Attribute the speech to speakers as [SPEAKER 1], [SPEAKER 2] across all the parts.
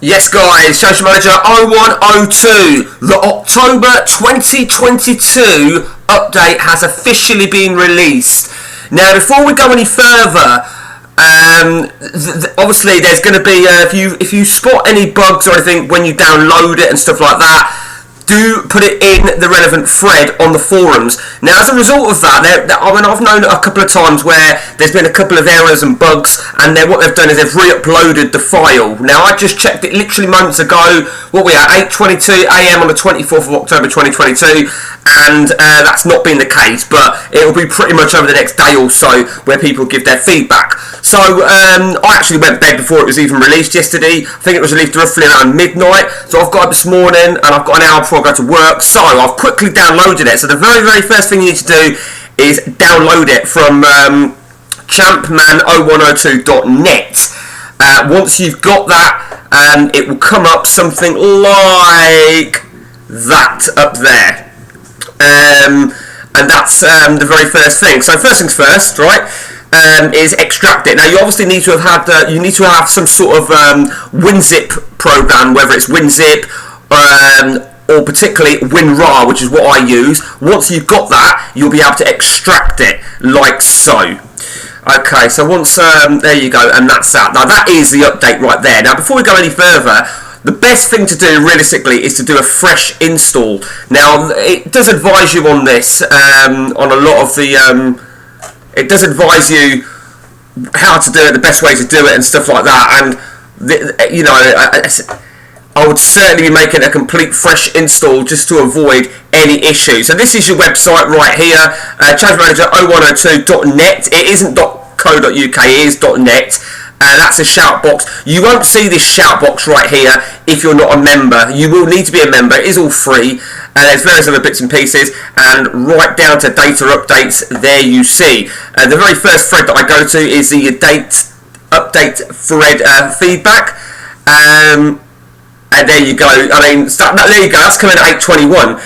[SPEAKER 1] Yes guys, Social Manager 0102, the October 2022 update has officially been released. Now before we go any further, obviously there's going to be, if you spot any bugs or anything when you download it and stuff like that, do put it in the relevant thread on the forums. Now, as a result of that, I've known a couple of times where there's been a couple of errors and bugs, and what they've done is they've re-uploaded the file. Now, I just checked it literally moments ago. What we are, 8:22 a.m. on the 24th of October 2022, and that's not been the case, but it will be pretty much over the next day or so where people give their feedback. So, I actually went to bed before it was even released yesterday. I think it was released roughly around midnight, so I've got it this morning, and I've got an hour before I go to work, so I've quickly downloaded it. So the very first thing you need to do is download it from champman0102.net. Once you've got that, it will come up something like that up there, and that's the very first thing. So first things first, right? Is extract it. Now you obviously need to have had you need to have some sort of WinZip program, whether it's WinZip or particularly WinRAR, which is what I use. Once you've got that, you'll be able to extract it like so. Okay, so once there you go, and that's that. Now that is the update right there. Now before we go any further, the best thing to do realistically is to do a fresh install. Now it does advise you on this, on a lot of the it does advise you how to do it, the best way to do it and stuff like that, and you know, I would certainly be making a complete fresh install just to avoid any issues. So this is your website right here, champmanager0102.net. It isn't .co.uk, it is .net. That's a shout box. You won't see this shout box right here if you're not a member. You will need to be a member. It is all free. There's various other bits and pieces, and right down to data updates, there you see. The very first thread that I go to is the date update thread feedback. And there you go. I mean, there you go. That's coming at 8:21.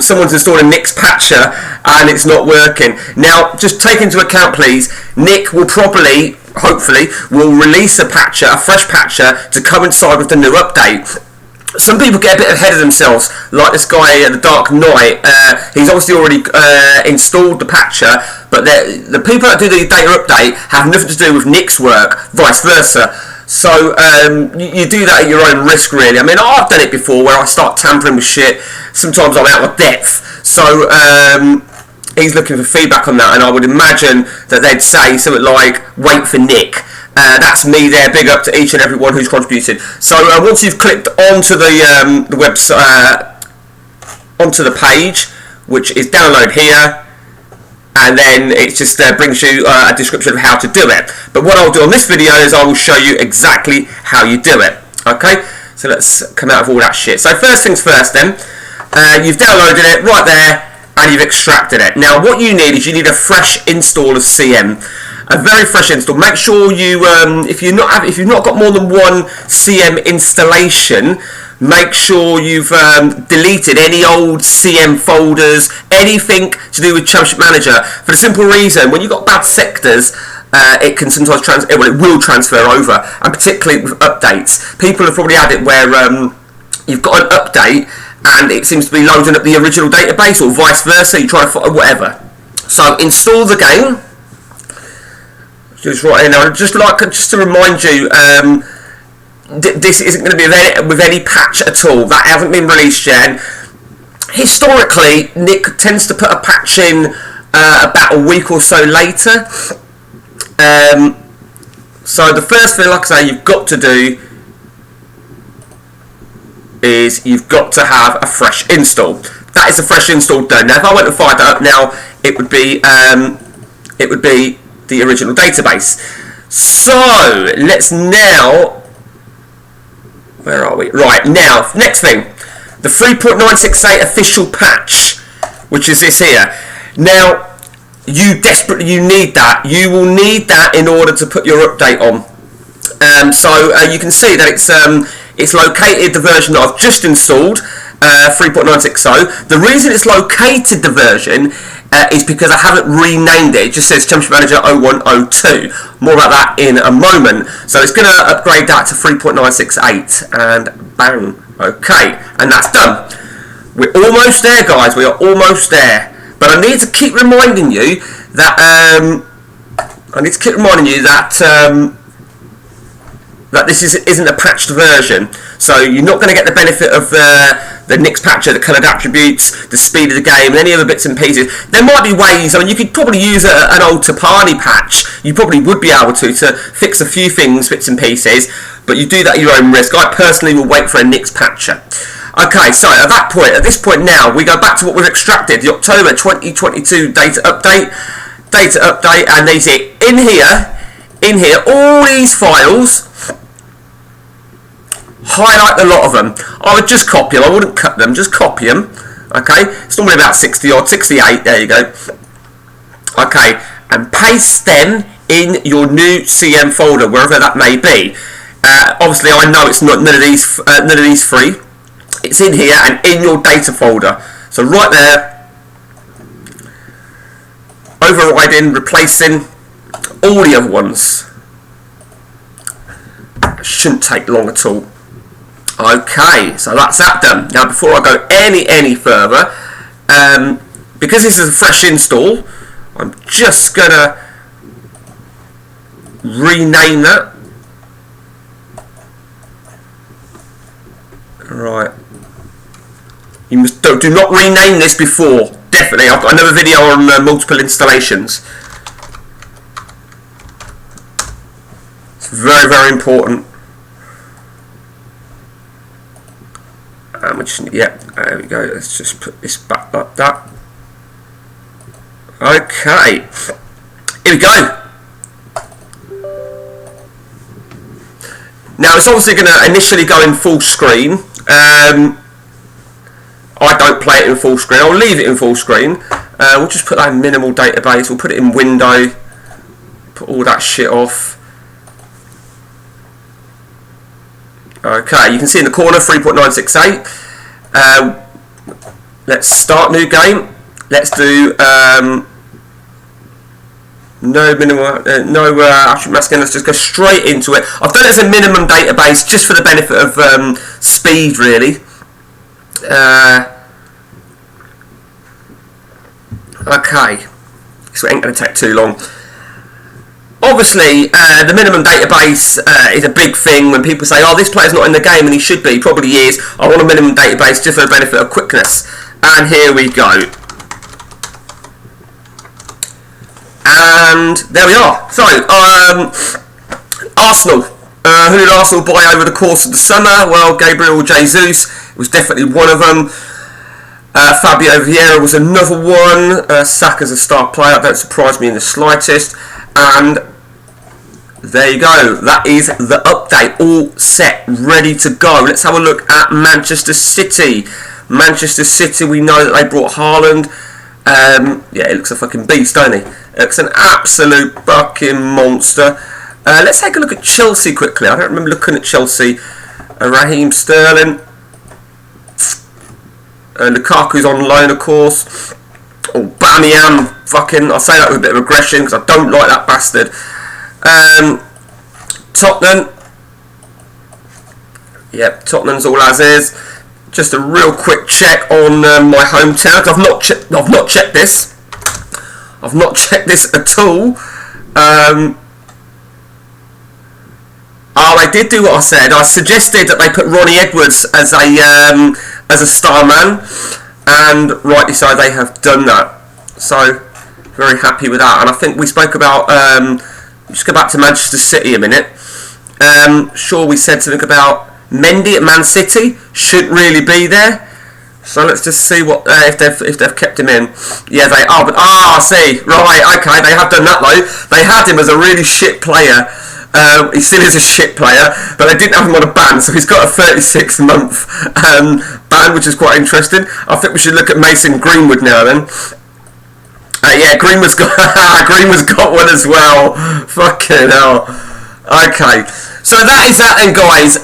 [SPEAKER 1] Someone's installing Nick's patcher, and it's not working. Now, just take into account, please. Nick will probably, hopefully, will release a patcher, a fresh patcher, to coincide with the new update. Some people get a bit ahead of themselves, like this guy, The Dark Knight. He's obviously already installed the patcher, but the people that do the data update have nothing to do with Nick's work, vice versa. So you do that at your own risk, really. I mean, I've done it before where I start tampering with shit. Sometimes I'm out of depth. So he's looking for feedback on that, and I would imagine that they'd say something like, wait for Nick. That's me there. Big up to each and every one who's contributed. So once you've clicked onto the website, onto the page, which is download here, and then it just brings you a description of how to do it. But what I'll do on this video is I will show you exactly how you do it. Okay, so let's come out of all that shit. So first things first then, you've downloaded it right there, and you've extracted it. Now what you need is you need a fresh install of CM. A very fresh install. Make sure you, if you've not got more than one CM installation, make sure you've deleted any old CM folders, anything to do with Championship Manager. For the simple reason, when you've got bad sectors, it can sometimes it will transfer over, and particularly with updates. People have probably had it where you've got an update and it seems to be loading up the original database, or vice versa. You try to find whatever. So install the game. Just right now, just to remind you, this isn't going to be with any patch at all. That hasn't been released yet. Historically, Nick tends to put a patch in about a week or so later. So the first thing, like I say, you've got to do is you've got to have a fresh install. That is a fresh install done. Now, if I went and fired that up now, it would be the original database. So let's now, where are we? Right, now next thing, the 3.968 official patch, which is this here. now you need that. You will need that in order to put your update on. So you can see that it's located the version that I've just installed, 3.960. The reason it's located the version is because I haven't renamed it. It just says Championship Manager 0102. More about that in a moment. So it's going to upgrade that to 3.968, and bang. Okay, and that's done. We're almost there, guys. We are almost there. But I need to keep reminding you that that this isn't a patched version. So you're not going to get the benefit of the Nix patcher, the coloured attributes, the speed of the game, and any other bits and pieces. There might be ways. I mean, you could probably use an old Tapani patch. You probably would be able to fix a few things, bits and pieces. But you do that at your own risk. I personally will wait for a Nix patcher. Okay, so at this point now, we go back to what we've extracted, the October 2022 data update, and they say in here, all these files, highlight a lot of them. I would just copy them, I wouldn't cut them, just copy them, okay, it's normally about 60 odd, 68, there you go, okay, and paste them in your new CM folder, wherever that may be. Obviously I know it's not none of these free. It's in here and in your data folder. So right there, overriding, replacing all the other ones. Shouldn't take long at all. Okay, so that's that done. Now before I go any further, because this is a fresh install, I'm just gonna rename that. Right. You must do not rename this before. Definitely, I've got another video on multiple installations. It's very important. Yeah, there we go. Let's just put this back like that. Okay, here we go. Now it's obviously going to initially go in full screen. I don't play it in full screen. I'll leave it in full screen. We'll just put that in minimal database. We'll put it in window. Put all that shit off. Okay, you can see in the corner 3.968. Let's start new game. Let's do no minimum, no attribute masking. Let's just go straight into it. I've done it as a minimum database just for the benefit of speed, really. Okay, so it ain't going to take too long. Obviously, the minimum database is a big thing when people say, oh, this player's not in the game, and he should be, he probably is. I want a minimum database just for the benefit of quickness. And here we go. And there we are. So, Arsenal. Who did Arsenal buy over the course of the summer? Well, Gabriel Jesus was definitely one of them. Fabio Vieira was another one. Saka's a star player. That don't surprise me in the slightest. And there you go. That is the update. All set, ready to go. Let's have a look at Manchester City. Manchester City, we know that they brought Haaland. Yeah, he looks a fucking beast, don't he? It looks an absolute fucking monster. Let's take a look at Chelsea quickly. I don't remember looking at Chelsea. Raheem Sterling. Lukaku's on loan, of course. Oh, Bamian, fucking, I say that with a bit of aggression because I don't like that bastard. Tottenham. Yep, Tottenham's all as is. Just a real quick check on my hometown. I've not checked this. I've not checked this at all. Oh, they did do what I said. I suggested that they put Ronnie Edwards as a star man, and rightly so, they have done that. So, very happy with that. And I think we spoke about. Just go back to Manchester City a minute. Sure, we said something about Mendy at Man City. Shouldn't really be there. So let's just see what if they've kept him in. Yeah, they are. But I see. Right, okay, they have done that though. They had him as a really shit player. He still is a shit player, but they didn't have him on a ban, so he's got a 36-month ban, which is quite interesting. I think we should look at Mason Greenwood now then. Yeah, Greenwood's got one as well. Fucking hell. Okay, so that is that then, guys.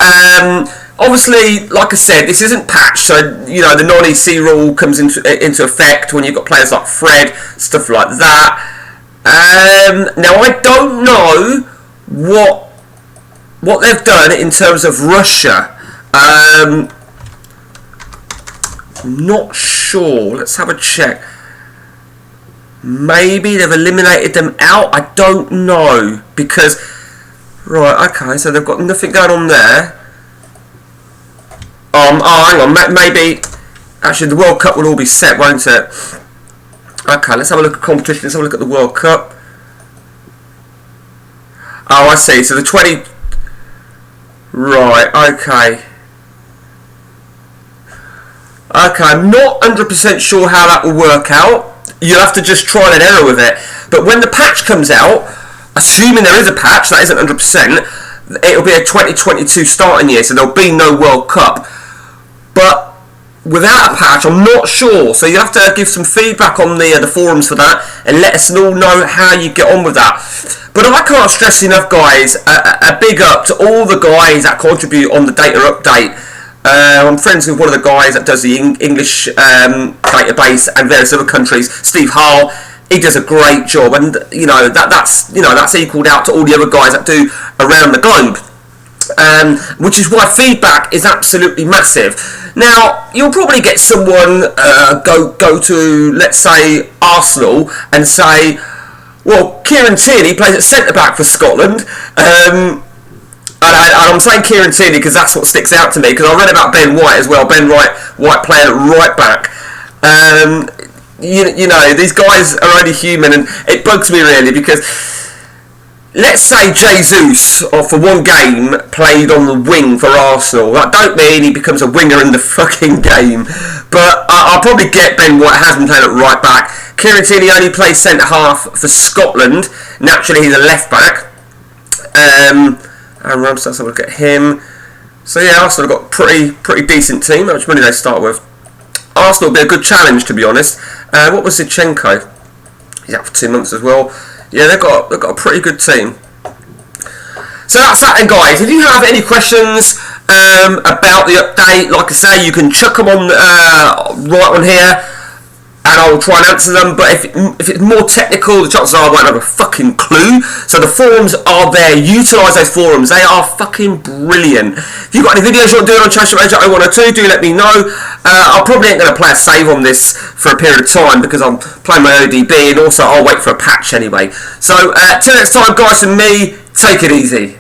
[SPEAKER 1] obviously, like I said, this isn't patched, so you know the non-EC rule comes into effect when you've got players like Fred, stuff like that. Now I don't know what they've done in terms of Russia. I'm not sure. Let's have a check. Maybe they've eliminated them out. I don't know because right. Okay, so they've got nothing going on there. Oh, hang on. Maybe actually the World Cup will all be set, won't it? Okay, let's have a look at competition. Let's have a look at the World Cup. Oh, I see. So the 20. Right. Okay. Okay, I'm not 100% sure how that will work out. You'll have to just try and error with it. But when the patch comes out, assuming there is a patch, that isn't 100%, it'll be a 2022 starting year, so there'll be no World Cup. But without a patch, I'm not sure. So you have to give some feedback on the forums for that, and let us all know how you get on with that. But I can't stress enough, guys, a big up to all the guys that contribute on the data update. I'm friends with one of the guys that does the English database and various other countries, Steve Hall. He does a great job, and that's equaled out to all the other guys that do around the globe. Which is why feedback is absolutely massive. Now, you'll probably get someone go to, let's say, Arsenal and say, well, Kieran Tierney plays at centre-back for Scotland. And I'm saying Kieran Tierney because that's what sticks out to me, because I read about Ben White as well. Ben White playing at right back. You know, these guys are only human, and it bugs me really because let's say Jesus, or for one game, played on the wing for Arsenal. That don't mean he becomes a winger in the fucking game. But I'll probably get Ben White has been playing at right back. Kieran Tierney only plays centre half for Scotland. Naturally, he's a left back. And Ramsdale, let's have a look at him. So yeah, Arsenal have got pretty decent team. How much money they start with? Arsenal will be a good challenge, to be honest. What was Zinchenko? He's out for 2 months as well. Yeah, they've got a pretty good team. So that's that then, guys. If you have any questions about the update, like I say, you can chuck them on right on here, and I will try and answer them. But if it's more technical, the chances are I won't have a fucking clue. So the forums are there. Utilise those forums. They are fucking brilliant. If you've got any videos you want to do on Championship Manager 0102, do let me know. I probably ain't going to play a save on this for a period of time because I'm playing my ODB, and also I'll wait for a patch anyway. So till next time, guys, and me, take it easy.